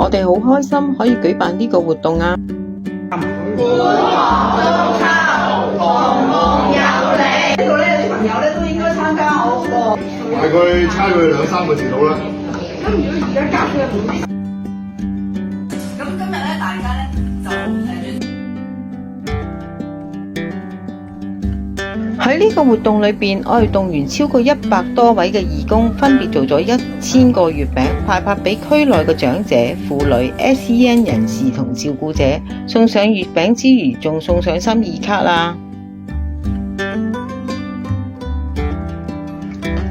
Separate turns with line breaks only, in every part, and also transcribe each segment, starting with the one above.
我哋好開心可以舉辦呢個活動啊！
觀塘中秋，同夢有你。呢度咧，小朋友咧都應該參加我個。
大概差佢2-3個字到啦。
咁如果而家教佢會，咁今日咧，大家咧就
喺呢個活動裏邊，我哋動員超過100多位嘅義工，分別做咗1000個月餅，派發俾區內嘅長者、婦女、SEN 人士同照顧者。送上月餅之餘，仲送上心意卡啦。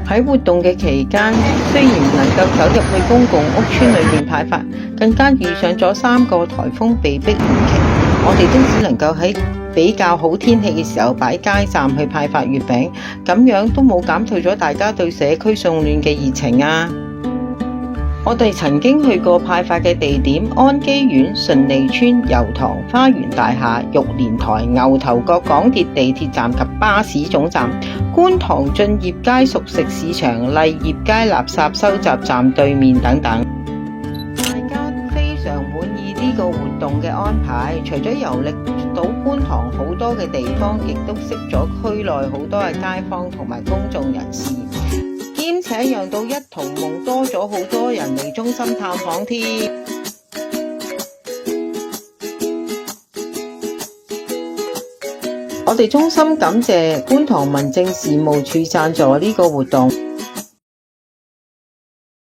喺活動嘅期間，雖然唔能夠走入去公共屋邨裏面派發，更加遇上咗3個颱風被迫延期，我哋都只能夠喺比較好天氣嘅時候擺街站去派發月餅，咁樣都冇減退咗大家對社區送暖嘅熱情啊！我哋曾經去過派發嘅地點：安基苑、順利村、油塘、花園大廈、玉蓮台、牛頭角港鐵地鐵站及巴士總站、觀塘駿業街熟食市場、麗業街垃圾收集站對面等等。大家非常滿意呢個活動嘅安排，除咗遊歷到觀塘好多嘅地方，亦都識咗區內好多嘅街坊同埋公眾人士，兼且讓到一同夢多咗好多人嚟中心探訪添。我哋衷心感謝觀塘民政事務處贊助呢個活動。